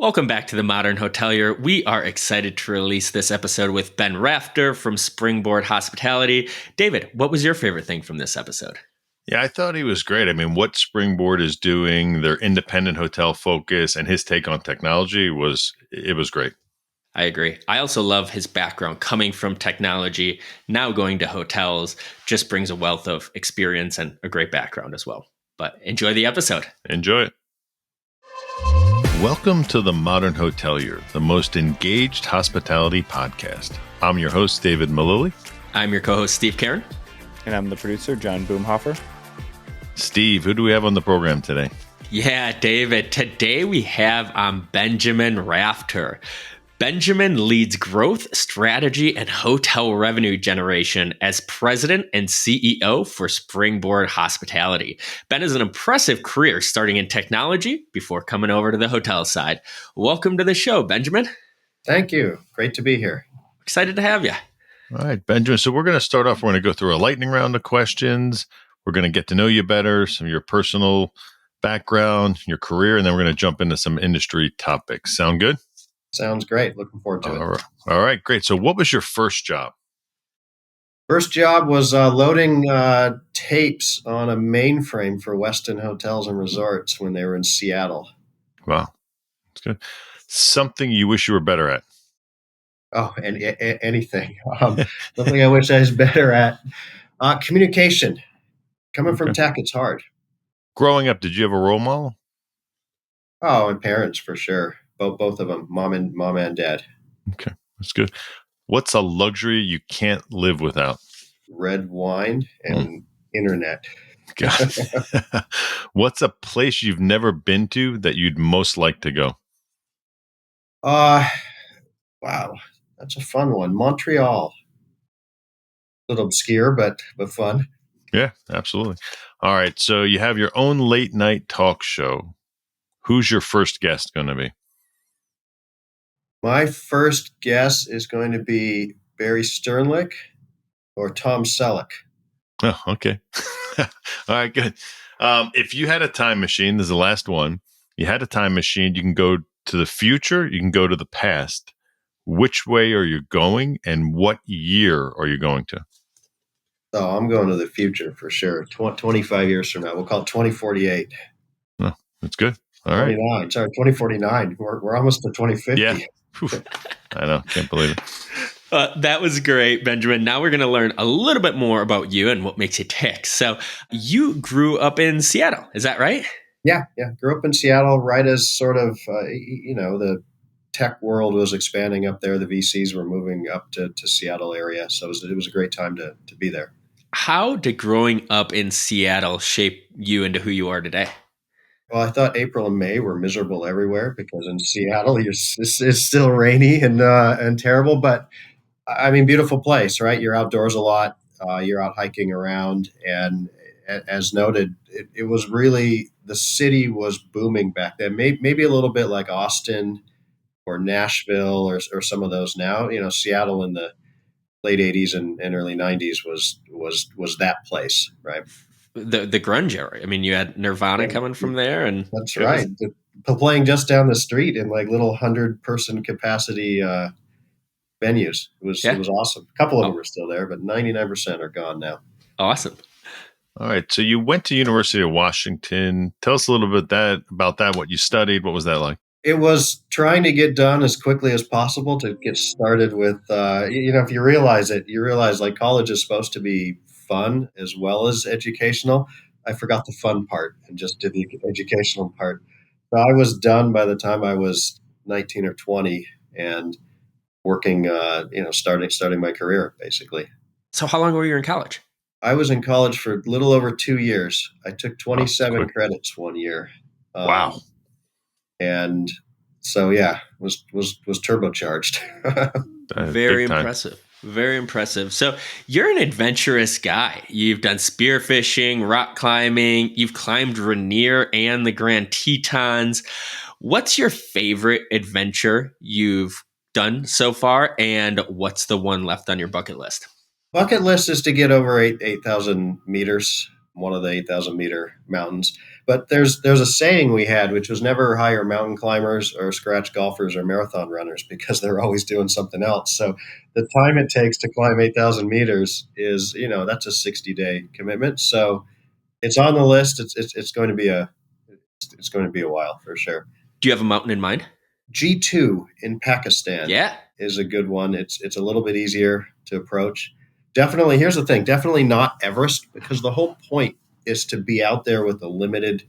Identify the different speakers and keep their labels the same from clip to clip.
Speaker 1: Welcome back to the Modern Hotelier. We are excited to release this episode with Ben Rafter from Springboard Hospitality. David, what was your favorite thing from this episode?
Speaker 2: Yeah, I thought he was great. I mean, what Springboard is doing, their independent hotel focus, and his take on technology was great.
Speaker 1: I agree. I also love his background coming from technology, now going to hotels, just brings a wealth of experience and a great background as well. But enjoy the episode.
Speaker 2: Enjoy it. Welcome to the Modern Hotelier, the most engaged hospitality podcast. I'm your host, David Malilly.
Speaker 1: I'm your co-host, Steve Karen.
Speaker 3: And I'm the producer, John Boomhofer.
Speaker 2: Steve, who do we have on the program today?
Speaker 1: Yeah, David. Today we have Benjamin Rafter. Benjamin leads growth, strategy, and hotel revenue generation as president and CEO for Springboard Hospitality. Ben has an impressive career starting in technology before coming over to the hotel side. Welcome to the show, Benjamin.
Speaker 4: Thank you. Great to be here.
Speaker 1: Excited to have you.
Speaker 2: All right, Benjamin. So we're going to start off. We're going to go through a lightning round of questions. We're going to get to know you better, some of your personal background, your career, and then we're going to jump into some industry topics. Sound good?
Speaker 4: Sounds great. Looking forward to it.
Speaker 2: All right, great. So what was your first job?
Speaker 4: First job was loading tapes on a mainframe for Westin Hotels and Resorts when they were in Seattle.
Speaker 2: Wow, that's good. Something you wish you were better at?
Speaker 4: Oh, and anything. Something I wish I was better at. Communication. Coming from tech, it's hard.
Speaker 2: Growing up, did you have a role model?
Speaker 4: Oh, and parents for sure. Both of them, mom and dad.
Speaker 2: Okay, that's good. What's a luxury you can't live without?
Speaker 4: Red wine and internet.
Speaker 2: God. What's a place you've never been to that you'd most like to go?
Speaker 4: Wow, that's a fun one. Montreal. A little obscure, but fun.
Speaker 2: Yeah, absolutely. All right, so you have your own late night talk show. Who's your first guest going to be?
Speaker 4: My first guess is going to be Barry Sternlicht or Tom Selleck.
Speaker 2: Oh, okay. All right, good. If you had a time machine, this is the last one. You had a time machine, you can go to the future, you can go to the past. Which way are you going and what year are you going to?
Speaker 4: Oh, I'm going to the future for sure. 25 years from now. We'll call it 2048.
Speaker 2: Oh, that's good. All right.
Speaker 4: 2049. We're almost to 2050.
Speaker 2: Yeah. I know. Can't believe it.
Speaker 1: That was great, Benjamin. Now we're going to learn a little bit more about you and what makes you tick. So you grew up in Seattle. Is that right?
Speaker 4: Yeah. Grew up in Seattle right as sort of, the tech world was expanding up there. The VCs were moving up to Seattle area. So it was a great time to be there.
Speaker 1: How did growing up in Seattle shape you into who you are today?
Speaker 4: Well, I thought April and May were miserable everywhere because in Seattle it's still rainy and terrible. But I mean, beautiful place, right? You're outdoors a lot. You're out hiking around, and as noted, it was really the city was booming back then. Maybe a little bit like Austin or Nashville or some of those now. You know, Seattle in the late '80s and early '90s was that place, right?
Speaker 1: The grunge era. I mean, you had Nirvana coming from there, and
Speaker 4: that's right. Playing just down the street in like little 100-person capacity venues. It was awesome. A couple of them are still there, but 99% are gone now.
Speaker 1: Awesome.
Speaker 2: All right. So you went to University of Washington. Tell us a little bit about that. What you studied. What was that like?
Speaker 4: It was trying to get done as quickly as possible to get started with. If you realize like college is supposed to be fun as well as educational. I forgot the fun part and just did the educational part. So I was done by the time I was 19 or 20 and working, starting my career basically.
Speaker 1: So how long were you in college?
Speaker 4: I was in college for a little over 2 years. I took 27 credits one year.
Speaker 2: Wow.
Speaker 4: And so, yeah, was turbocharged.
Speaker 1: Very impressive. Very impressive. So you're an adventurous guy. You've done spearfishing, rock climbing. You've climbed Rainier and the Grand Tetons. What's your favorite adventure you've done so far? And what's the one left on your bucket list?
Speaker 4: Bucket list is to get over 8,000 meters, one of the 8,000 meter mountains. But there's a saying we had, which was never hire mountain climbers or scratch golfers or marathon runners because they're always doing something else. So the time it takes to climb 8,000 meters is, that's a 60-day commitment. So it's on the list. It's going to be a while for sure.
Speaker 1: Do you have a mountain in mind?
Speaker 4: G2 in Pakistan is a good one. It's a little bit easier to approach. Definitely, here's the thing, definitely not Everest, because the whole point is to be out there with a limited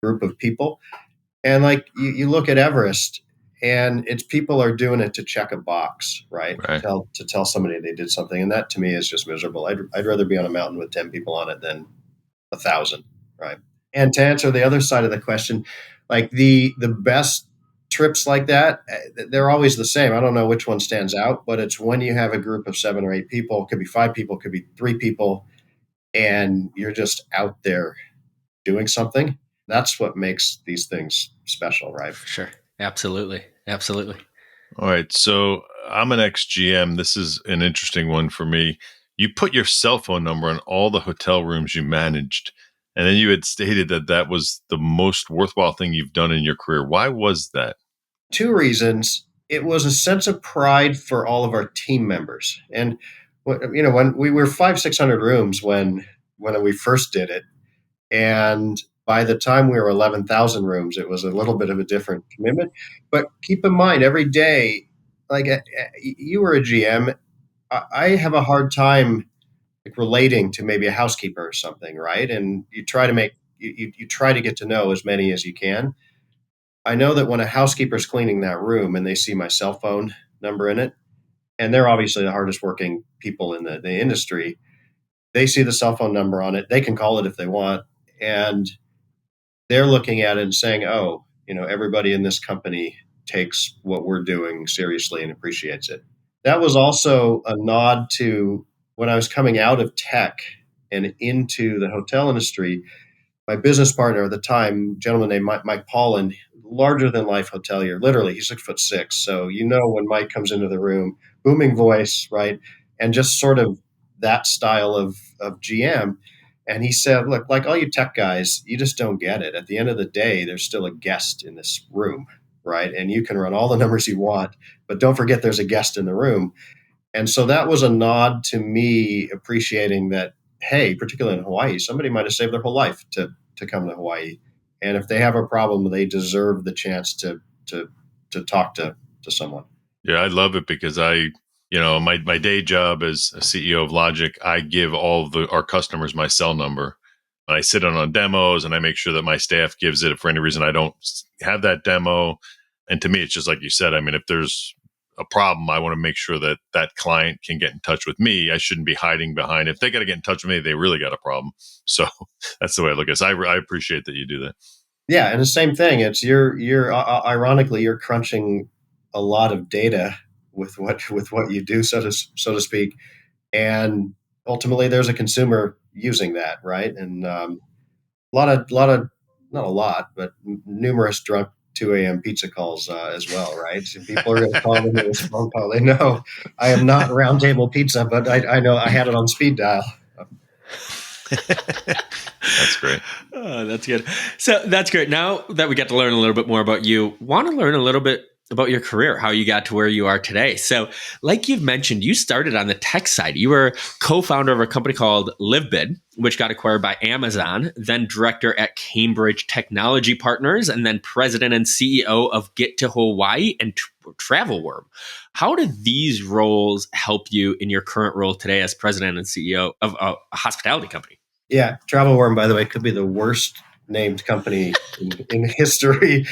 Speaker 4: group of people. And like you look at Everest, and it's people are doing it to check a box, right?
Speaker 2: Right.
Speaker 4: To tell somebody they did something, and that to me is just miserable. I'd rather be on a mountain with 10 people on it than 1,000, right? And to answer the other side of the question, like the best trips like that, they're always the same. I don't know which one stands out, but it's when you have a group of 7 or 8 people, it could be 5 people, it could be 3 people, and you're just out there doing something. That's what makes these things special, right?
Speaker 1: Sure. Absolutely. Absolutely.
Speaker 2: All right. So I'm an ex-GM. This is an interesting one for me. You put your cell phone number on all the hotel rooms you managed, and then you had stated that that was the most worthwhile thing you've done in your career. Why was that?
Speaker 4: 2 reasons. It was a sense of pride for all of our team members. And, when we were 500-600 rooms when we first did it, and by the time we were 11,000 rooms, it was a little bit of a different commitment. But keep in mind, every day, like you were a GM, I have a hard time like relating to maybe a housekeeper or something, right? And you try to you try to get to know as many as you can. I know that when a housekeeper's cleaning that room and they see my cell phone number in it, and they're obviously the hardest working people in the industry, they see the cell phone number on it. They can call it if they want. And they're looking at it and saying, oh, everybody in this company takes what we're doing seriously and appreciates it. That was also a nod to when I was coming out of tech and into the hotel industry. My business partner at the time, a gentleman named Mike Paulin, larger than life hotelier. Literally, he's 6'6". So when Mike comes into the room, booming voice, right, and just sort of that style of GM. And he said, "Look, like all you tech guys, you just don't get it. At the end of the day, there's still a guest in this room, right? And you can run all the numbers you want, but don't forget there's a guest in the room." And so that was a nod to me appreciating that, hey, particularly in Hawaii, somebody might have saved their whole life to come to Hawaii. And if they have a problem, they deserve the chance to talk to someone.
Speaker 2: Yeah, I love it because my day job as a CEO of Logic, I give all of our customers my cell number. And I sit in on demos and I make sure that my staff gives it. If for any reason I don't have that demo. And to me, it's just like you said. I mean, if there's a problem, I want to make sure that that client can get in touch with me. I shouldn't be hiding behind. If they got to get in touch with me, they really got a problem. So that's the way I look at it. So I appreciate that you do that.
Speaker 4: Yeah, and the same thing. It's you're ironically you're crunching a lot of data with what you do, so to speak, and ultimately there's a consumer using that, right? And a lot of not a lot, but numerous drunk 2 a.m. pizza calls as well, right? So people are going to call into this phone call. They know I am not round table pizza, but I know I had it on speed dial.
Speaker 2: That's great.
Speaker 1: Oh, that's good. So that's great. Now that we got to learn a little bit more about you, want to learn a little bit about your career, how you got to where you are today. So like you've mentioned, you started on the tech side. You were co-founder of a company called LiveBid, which got acquired by Amazon, then director at Cambridge Technology Partners, and then president and CEO of Get to Hawaii and Travel Worm. How did these roles help you in your current role today as president and CEO of a hospitality company?
Speaker 4: Yeah, Travel Worm, by the way, could be the worst named company in history.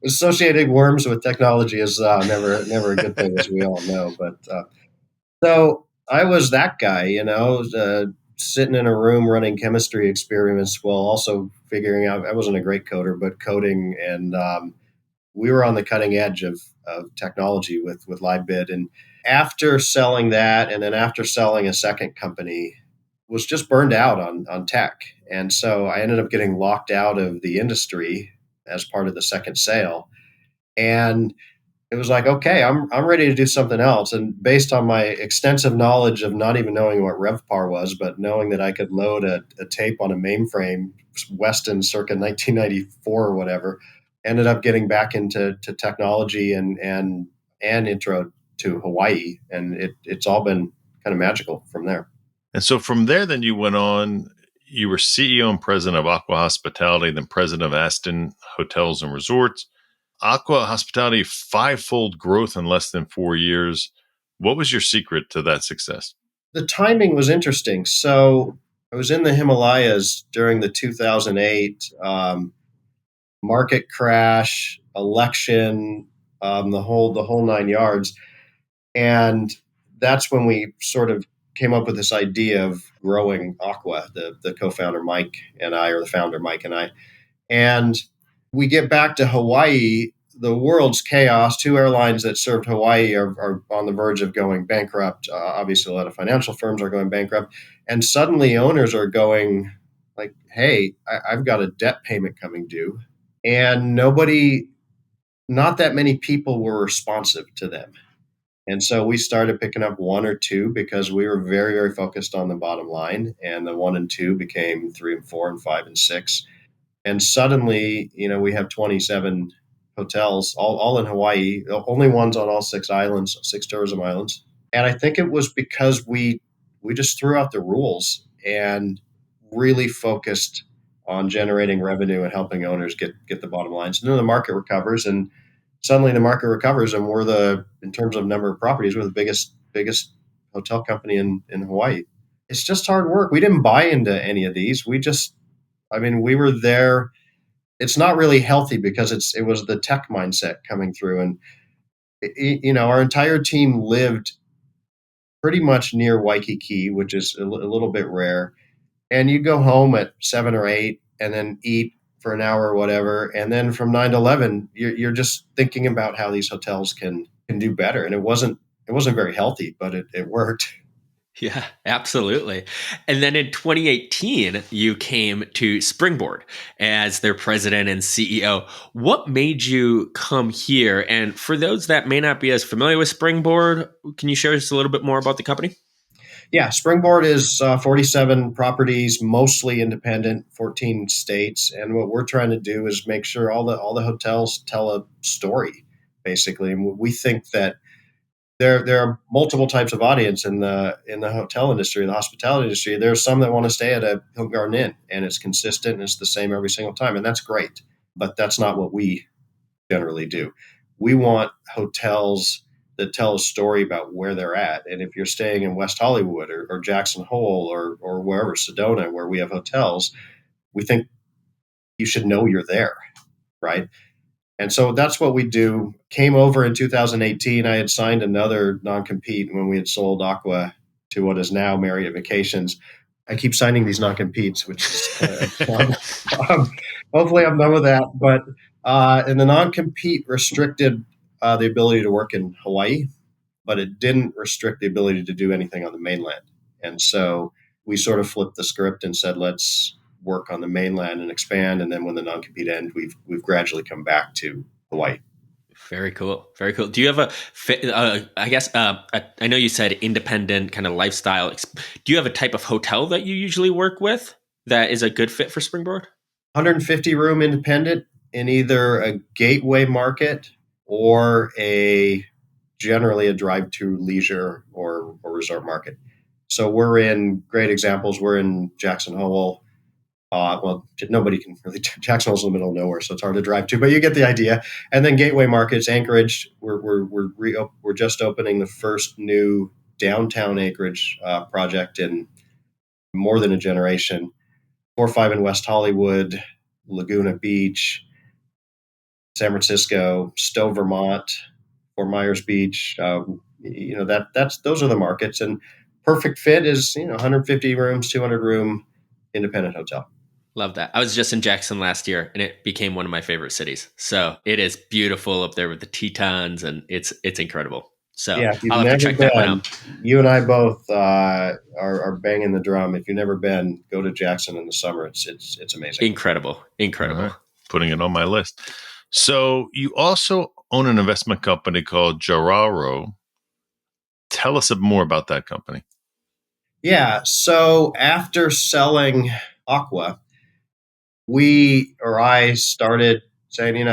Speaker 4: Associating worms with technology is never a good thing, as we all know. But so I was that guy, sitting in a room running chemistry experiments while also figuring out. I wasn't a great coder, but coding, and we were on the cutting edge of technology with LiveBid. And after selling that, and then after selling a second company, was just burned out on tech. And so I ended up getting locked out of the industry as part of the second sale. And it was like, okay, I'm ready to do something else. And based on my extensive knowledge of not even knowing what RevPAR was, but knowing that I could load a tape on a mainframe, Weston circa 1994 or whatever, ended up getting back into technology and intro to Hawaii, and it's all been kind of magical from there.
Speaker 2: And so from there, then you went on. You were CEO and president of Aqua Hospitality, then president of Aston Hotels and Resorts. Aqua Hospitality, fivefold growth in less than 4 years. What was your secret to that success?
Speaker 4: The timing was interesting. So I was in the Himalayas during the 2008 market crash, election, the whole nine yards, and that's when we sort of came up with this idea of growing Aqua. The co-founder Mike and I, or the founder Mike and I, and we get back to Hawaii. The world's chaos. Two airlines that served Hawaii are on the verge of going bankrupt. Obviously, a lot of financial firms are going bankrupt. And suddenly owners are going like, hey, I've got a debt payment coming due. And not that many people were responsive to them. And so we started picking up one or two because we were very, very focused on the bottom line. And the one and two became three and four and five and six. And suddenly, we have 27 hotels, all in Hawaii, only ones on all six islands, six tourism islands. And I think it was because we just threw out the rules and really focused on generating revenue and helping owners get the bottom lines. And then the market recovers, and suddenly the market recovers, and in terms of number of properties, we're the biggest hotel company in Hawaii. It's just hard work. We didn't buy into any of these. We were there. It's not really healthy because it was the tech mindset coming through, and our entire team lived pretty much near Waikiki, which is a little bit rare. And you go home at 7 or 8, and then eat for an hour or whatever, and then from 9 to 11, you're just thinking about how these hotels can do better. And it wasn't very healthy, but it worked.
Speaker 1: Yeah, absolutely. And then in 2018, you came to Springboard as their president and CEO. What made you come here? And for those that may not be as familiar with Springboard, can you share us a little bit more about the company?
Speaker 4: Yeah, Springboard is 47 properties, mostly independent, 14 states. And what we're trying to do is make sure all the hotels tell a story, basically. And we think that there are multiple types of audience in the hotel industry, the hospitality industry. There's some that want to stay at a Hilton Garden Inn, and it's consistent and it's the same every single time, and that's great. But that's not what we generally do. We want hotels that tell a story about where they're at. And if you're staying in West Hollywood or Jackson Hole or wherever, Sedona, where we have hotels, we think you should know you're there, right? And so that's what we do. Came over in 2018. I had signed another non-compete when we had sold Aqua to what is now Marriott Vacations. I keep signing these non-competes, which is fun. Hopefully I'm done with that. But and the non-compete restricted the ability to work in Hawaii, but it didn't restrict the ability to do anything on the mainland. And so we sort of flipped the script and said, let's work on the mainland and expand. And then when the non-compete ends, we've gradually come back to Hawaii.
Speaker 1: Very cool. Very cool. Do you have I know you said independent kind of lifestyle. Do you have a type of hotel that you usually work with that is a good fit for Springboard?
Speaker 4: 150 room independent in either a gateway market or generally a drive-to leisure or resort market. So we're in great examples. We're in Jackson Hole. Nobody can really. Jackson Hole's in the middle of nowhere, so it's hard to drive to. But you get the idea. And then gateway markets, Anchorage. We're just opening the first new downtown Anchorage project in more than a generation. 4-5 in West Hollywood, Laguna Beach, San Francisco, Stowe, Vermont, Fort Myers Beach. Those are the markets, and perfect fit is 150 rooms, 200 room independent hotel.
Speaker 1: Love that. I was just in Jackson last year, and it became one of my favorite cities. So it is beautiful up there with the Tetons, and it's incredible. So
Speaker 4: yeah,
Speaker 1: I'll have to check that one out.
Speaker 4: You and I both are banging the drum. If you've never been, go to Jackson in the summer. It's amazing.
Speaker 1: Incredible.
Speaker 2: Right. Putting it on my list. So you also own an investment company called Geraro. Tell us more about that company.
Speaker 4: Yeah. So after selling Aqua, I started saying,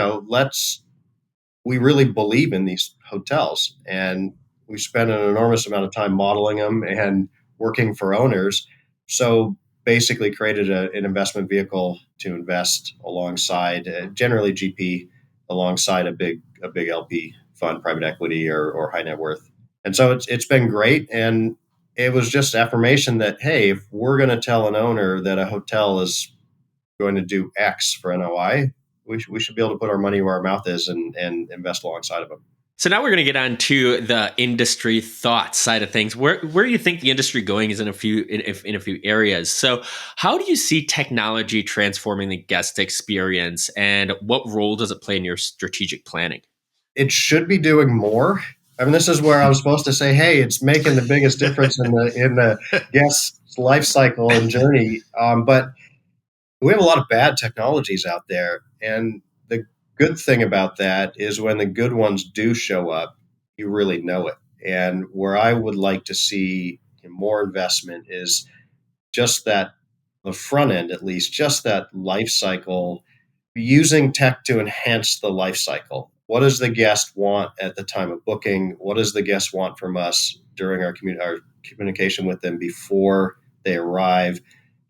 Speaker 4: we really believe in these hotels, and we spend an enormous amount of time modeling them and working for owners. So basically created an investment vehicle to invest alongside, generally GP, alongside a big LP fund, private equity or high net worth. And so it's been great. And it was just affirmation that, hey, if we're going to tell an owner that a hotel is going to do X for NOI, we should be able to put our money where our mouth is and invest alongside of them.
Speaker 1: So now we're going to get on to the industry thoughts side of things. Where do you think the industry going is in a few areas? So how do you see technology transforming the guest experience, and what role does it play in your strategic planning?
Speaker 4: It should be doing more. I mean, this is where I was supposed to say, hey, it's making the biggest difference in the guest life cycle and journey. But we have a lot of bad technologies out there. And the good thing about that is when the good ones do show up, you really know it. And where I would like to see more investment is just that, the front end at least, just that life cycle, using tech to enhance the life cycle. What does the guest want at the time of booking? What does the guest want from us during our communication with them before they arrive?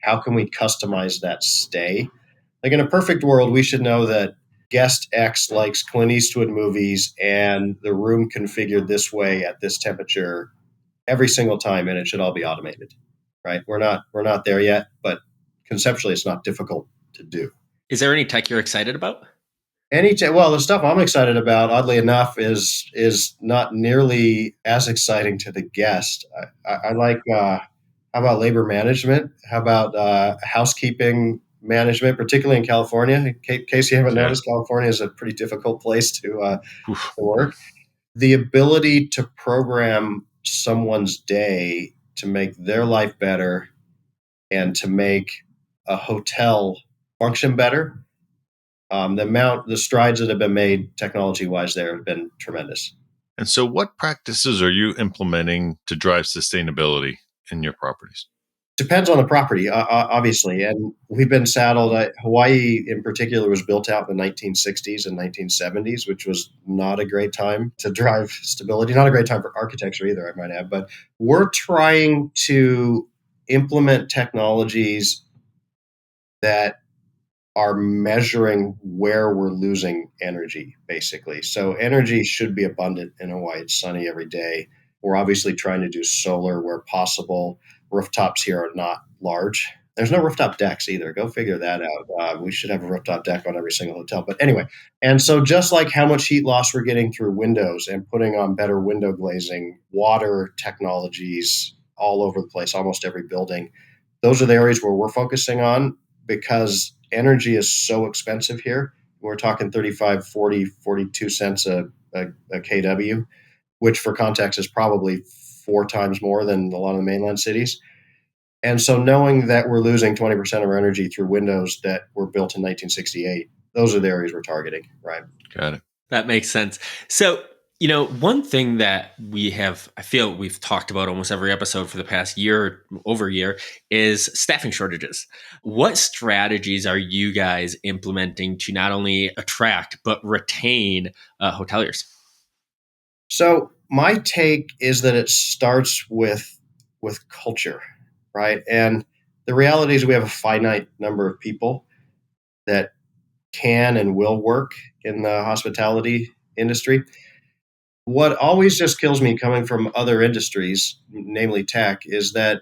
Speaker 4: How can we customize that stay? Like in a perfect world, we should know that guest X likes Clint Eastwood movies and the room configured this way at this temperature every single time, and it should all be automated, right? We're not there yet, but conceptually it's not difficult to do.
Speaker 1: Is there any tech you're excited about?
Speaker 4: Well, the stuff I'm excited about, oddly enough, is not nearly as exciting to the guest. I like how about labor management? How about housekeeping management, particularly in California? In case you haven't noticed, California is a pretty difficult place to work. The ability to program someone's day to make their life better and to make a hotel function better. The strides that have been made technology-wise there have been tremendous.
Speaker 2: And so what practices are you implementing to drive sustainability in your properties?
Speaker 4: Depends on the property, obviously. And we've been saddled. Hawaii, in particular, was built out in the 1960s and 1970s, which was not a great time to drive stability. Not a great time for architecture either, I might add. But we're trying to implement technologies that are measuring where we're losing energy, basically. So energy should be abundant in Hawaii. It's sunny every day. We're obviously trying to do solar where possible. Rooftops here are not large. There's no rooftop decks either. Go figure that out. We should have a rooftop deck on every single hotel. But anyway, and so just like how much heat loss we're getting through windows and putting on better window glazing, water technologies all over the place, almost every building, those are the areas where we're focusing on because energy is so expensive here. We're talking 35, 40, 42 cents a kW, which for context is probably 4 times more than a lot of the mainland cities. And so knowing that we're losing 20% of our energy through windows that were built in 1968, those are the areas we're targeting, right?
Speaker 2: Got it.
Speaker 1: That makes sense. So, one thing that I feel we've talked about almost every episode for the past year, over a year, is staffing shortages. What strategies are you guys implementing to not only attract, but retain hoteliers?
Speaker 4: So my take is that it starts with culture, right? And the reality is we have a finite number of people that can and will work in the hospitality industry. What always just kills me coming from other industries, namely tech, is that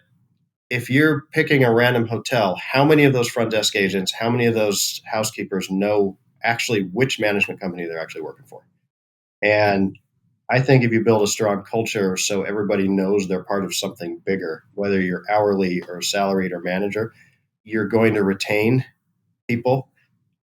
Speaker 4: if you're picking a random hotel, how many of those front desk agents, how many of those housekeepers know actually which management company they're actually working for? And I think if you build a strong culture so everybody knows they're part of something bigger, whether you're hourly or salaried or manager, you're going to retain people.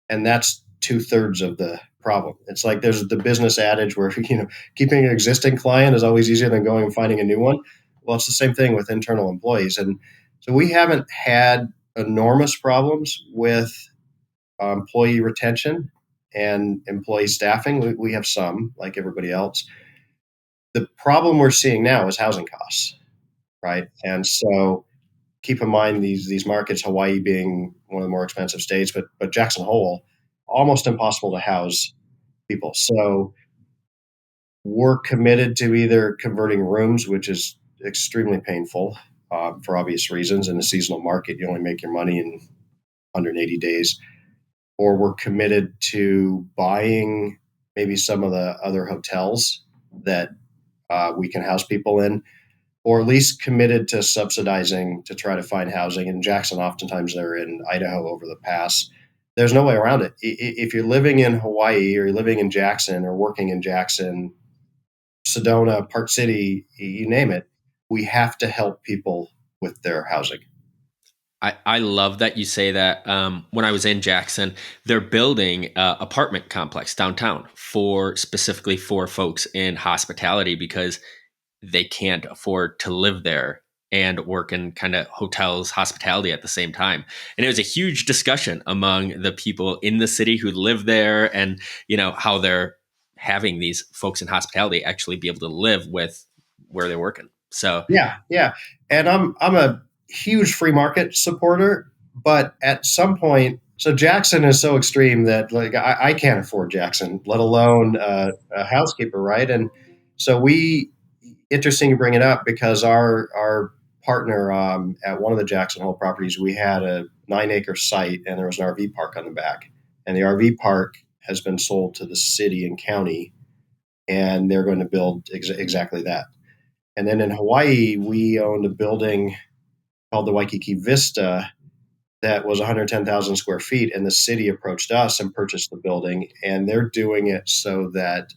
Speaker 4: And that's 2/3 of the problem. It's like there's the business adage where, keeping an existing client is always easier than going and finding a new one. Well, it's the same thing with internal employees. And so we haven't had enormous problems with employee retention. and employee staffing. We have some, like everybody else. The problem we're seeing now is housing costs, right? And so keep in mind these markets, Hawaii being one of the more expensive states, but Jackson Hole, almost impossible to house people. So we're committed to either converting rooms, which is extremely painful for obvious reasons. In a seasonal market, you only make your money in 180 days. Or we're committed to buying maybe some of the other hotels that we can house people in, or at least committed to subsidizing to try to find housing. In Jackson, oftentimes they're in Idaho over the pass. There's no way around it. If you're living in Hawaii or you're living in Jackson or working in Jackson, Sedona, Park City, you name it, we have to help people with their housing.
Speaker 1: I love that you say that. When I was in Jackson, they're building an apartment complex downtown specifically for folks in hospitality because they can't afford to live there and work in kind of hotels, hospitality at the same time. And it was a huge discussion among the people in the city who live there and, how they're having these folks in hospitality actually be able to live with where they're working. So
Speaker 4: yeah. And I'm a huge free market supporter, but at some point, so Jackson is so extreme that like I can't afford Jackson, let alone a housekeeper, right? And so interesting you bring it up because our partner at one of the Jackson Hole properties, we had a 9-acre site and there was an RV park on the back, and the RV park has been sold to the city and county, and they're going to build exactly that. And then in Hawaii, we owned a building called the Waikiki Vista that was 110,000 square feet. And the city approached us and purchased the building. And they're doing it so that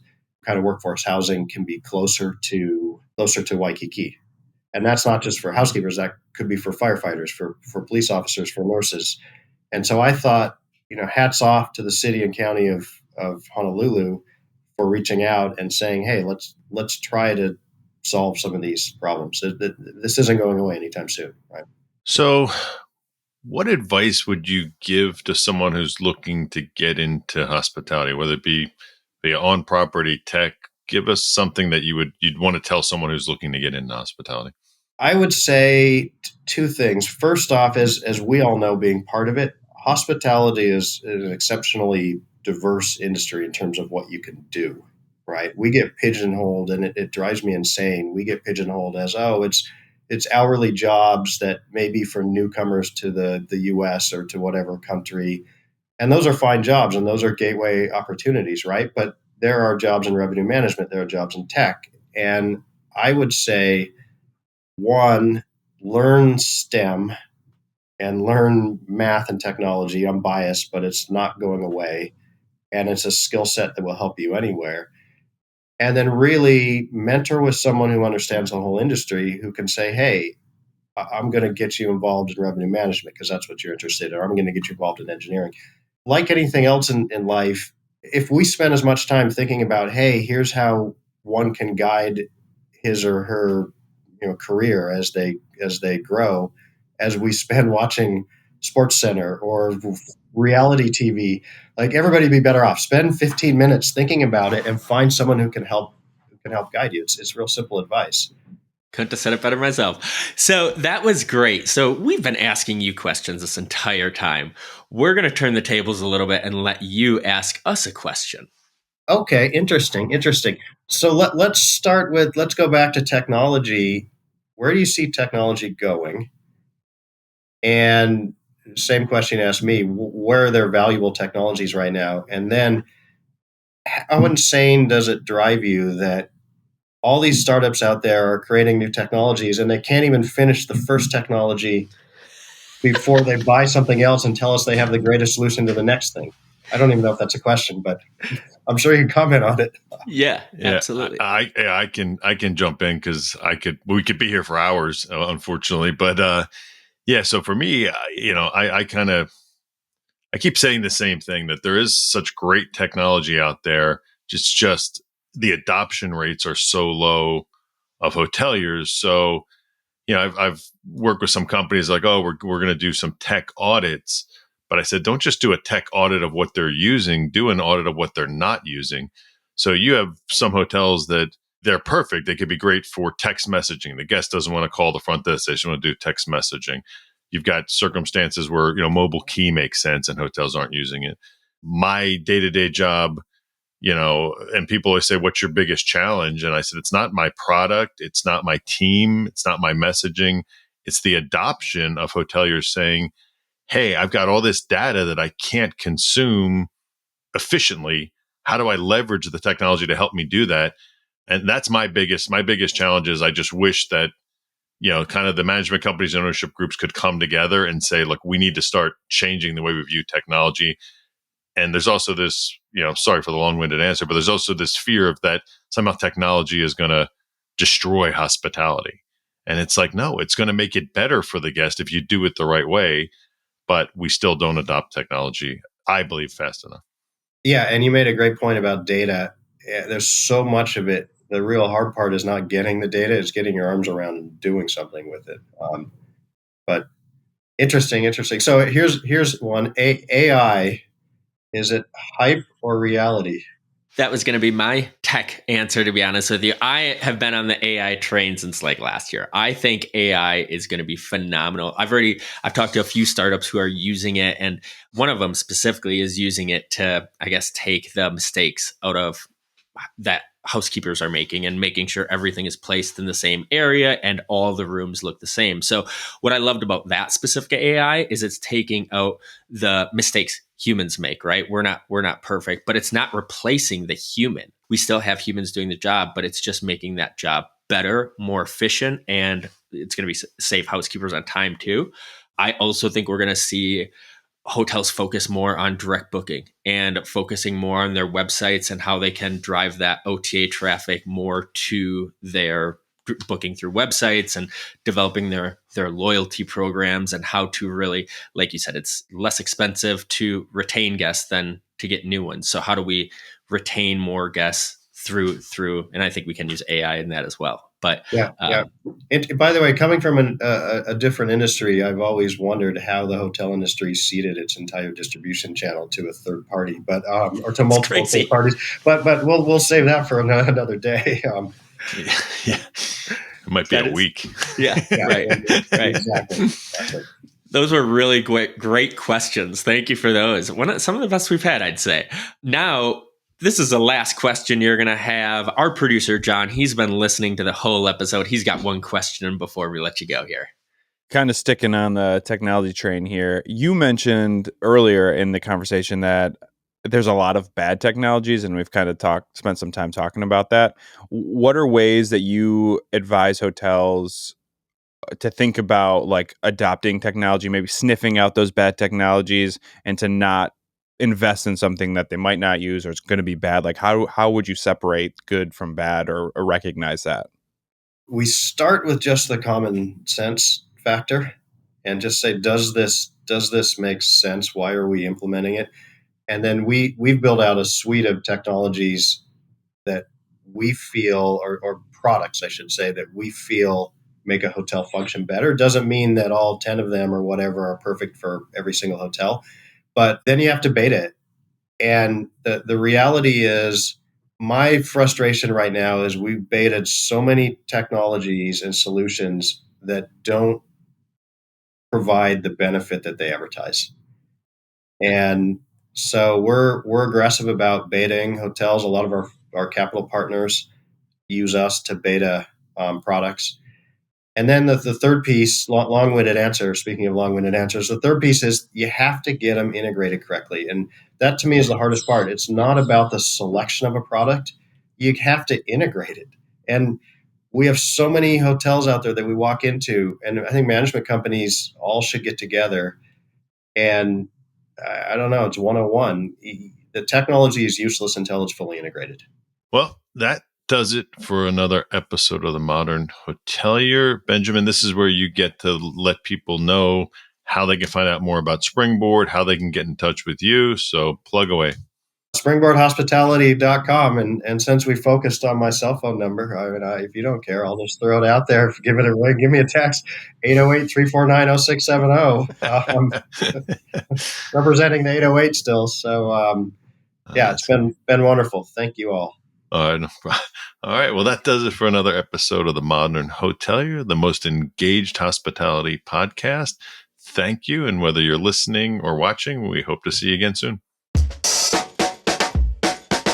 Speaker 4: kind of workforce housing can be closer to Waikiki. And that's not just for housekeepers. That could be for firefighters, for police officers, for nurses. And so I thought, hats off to the city and county of Honolulu for reaching out and saying, hey, let's try to solve some of these problems. This isn't going away anytime soon, right?
Speaker 2: So, what advice would you give to someone who's looking to get into hospitality, whether it be the on-property tech? Give us something that you'd want to tell someone who's looking to get into hospitality.
Speaker 4: I would say two things. First off, as we all know, being part of it, hospitality is an exceptionally diverse industry in terms of what you can do. Right? We get pigeonholed, and it drives me insane. We get pigeonholed as, it's hourly jobs that may be for newcomers to the U.S. or to whatever country, and those are fine jobs, and those are gateway opportunities, right? But there are jobs in revenue management, there are jobs in tech, and I would say, one, learn STEM and learn math and technology. I'm biased, but it's not going away, and it's a skill set that will help you anywhere. And then really mentor with someone who understands the whole industry, who can say, hey, I'm going to get you involved in revenue management because that's what you're interested in, or I'm going to get you involved in engineering. Like anything else in life, if we spend as much time thinking about, hey, here's how one can guide his or her career as they grow, as we spend watching Sports Center or reality TV, like everybody would be better off. Spend 15 minutes thinking about it and find someone who can help guide you. It's real simple advice.
Speaker 1: Couldn't have said it better myself. So that was great. So we've been asking you questions this entire time. We're going to turn the tables a little bit and let you ask us a question.
Speaker 4: Okay, interesting. So let's go back to technology. Where do you see technology going? And same question asked me, where are there valuable technologies right now? And then how insane does it drive you that all these startups out there are creating new technologies and they can't even finish the first technology before they buy something else and tell us they have the greatest solution to the next thing? I don't even know if that's a question, but I'm sure you can comment on it.
Speaker 1: Yeah, absolutely.
Speaker 2: I can jump in because we could be here for hours, unfortunately. But so for me, I keep saying the same thing, that there is such great technology out there. Just the adoption rates are so low of hoteliers. So, I've worked with some companies like, oh, we're going to do some tech audits, But I said, don't just do a tech audit of what they're using, do an audit of what they're not using. So you have some hotels that they're perfect. They could be great for text messaging. The guest doesn't want to call the front desk. They just want to do text messaging. You've got circumstances where, mobile key makes sense and hotels aren't using it. My day-to-day job, and people always say, what's your biggest challenge? And I said, it's not my product. It's not my team. It's not my messaging. It's the adoption of hoteliers saying, hey, I've got all this data that I can't consume efficiently. How do I leverage the technology to help me do that? And that's my biggest challenge is I just wish that, kind of the management companies and ownership groups could come together and say, look, we need to start changing the way we view technology. And there's also this, sorry for the long-winded answer, but there's also this fear of that somehow technology is going to destroy hospitality. And it's like, no, it's going to make it better for the guest if you do it the right way. But we still don't adopt technology, I believe, fast enough.
Speaker 4: Yeah, and you made a great point about data. Yeah, there's so much of it. The real hard part is not getting the data; it's getting your arms around and doing something with it. But interesting. So here's one. AI, is it hype or reality?
Speaker 1: That was going to be my tech answer, to be honest with you. I have been on the AI train since like last year. I think AI is going to be phenomenal. I've talked to a few startups who are using it, and one of them specifically is using it to, I guess, take the mistakes out of that housekeepers are making and making sure everything is placed in the same area and all the rooms look the same. So what I loved about that specific AI is it's taking out the mistakes humans make, right? We're not perfect, but it's not replacing the human. We still have humans doing the job, but it's just making that job better, more efficient, and it's going to be save housekeepers on time too. I also think we're going to see hotels focus more on direct booking and focusing more on their websites and how they can drive that OTA traffic more to their booking through websites and developing their loyalty programs and how to really, like you said, it's less expensive to retain guests than to get new ones. So how do we retain more guests through, and I think we can use AI in that as well. But
Speaker 4: yeah. By the way, coming from a different industry, I've always wondered how the hotel industry ceded its entire distribution channel to a third party, but or to multiple third parties. But we'll save that for another day.
Speaker 2: Yeah. It might be a week.
Speaker 1: Yeah, right.
Speaker 4: Exactly.
Speaker 1: Those were really great questions. Thank you for those. Some of the best we've had, I'd say. Now, this is the last question you're going to have. Our producer, John, he's been listening to the whole episode. He's got one question before we let you go here.
Speaker 3: Kind of sticking on the technology train here. You mentioned earlier in the conversation that there's a lot of bad technologies, and we've kind of spent some time talking about that. What are ways that you advise hotels to think about like adopting technology, maybe sniffing out those bad technologies, and to not invest in something that they might not use or it's going to be bad? Like how would you separate good from bad or recognize that?
Speaker 4: We start with just the common sense factor and just say, does this make sense? Why are we implementing it? And then we've built out a suite of technologies that we feel, or products, I should say, that we feel make a hotel function better. Doesn't mean that all 10 of them or whatever are perfect for every single hotel, but then you have to beta it. And the reality is, my frustration right now is we've betaed so many technologies and solutions that don't provide the benefit that they advertise. And so we're aggressive about betaing hotels. A lot of our capital partners use us to beta products. And then the third piece, long-winded answer, speaking of long-winded answers, the third piece is you have to get them integrated correctly. And that to me is the hardest part. It's not about the selection of a product. You have to integrate it. And we have so many hotels out there that we walk into, and I think management companies all should get together. And I don't know, it's 101. The technology is useless until it's fully integrated.
Speaker 2: Well, that does it for another episode of the Modern Hotelier. Benjamin, this is where you get to let people know how they can find out more about Springboard, how they can get in touch with you. So plug away.
Speaker 4: springboardhospitality.com. And since we focused on my cell phone number, if you don't care, I'll just throw it out there. Give it a ring. Give me a text, 808-349-0670. Representing the 808 still. So, it's been wonderful. Thank you all.
Speaker 2: All right. All right. Well, that does it for another episode of the Modern Hotelier, the most engaged hospitality podcast. Thank you. And whether you're listening or watching, we hope to see you again soon.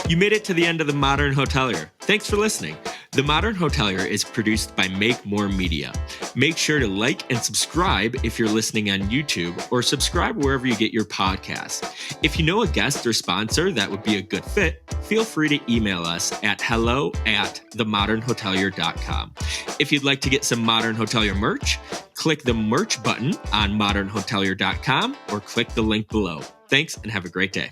Speaker 1: You made it to the end of the Modern Hotelier. Thanks for listening. The Modern Hotelier is produced by Make More Media. Make sure to like and subscribe if you're listening on YouTube, or subscribe wherever you get your podcasts. If you know a guest or sponsor that would be a good fit, feel free to email us at hello@themodernhotelier.com. If you'd like to get some Modern Hotelier merch, click the merch button on modernhotelier.com or click the link below. Thanks and have a great day.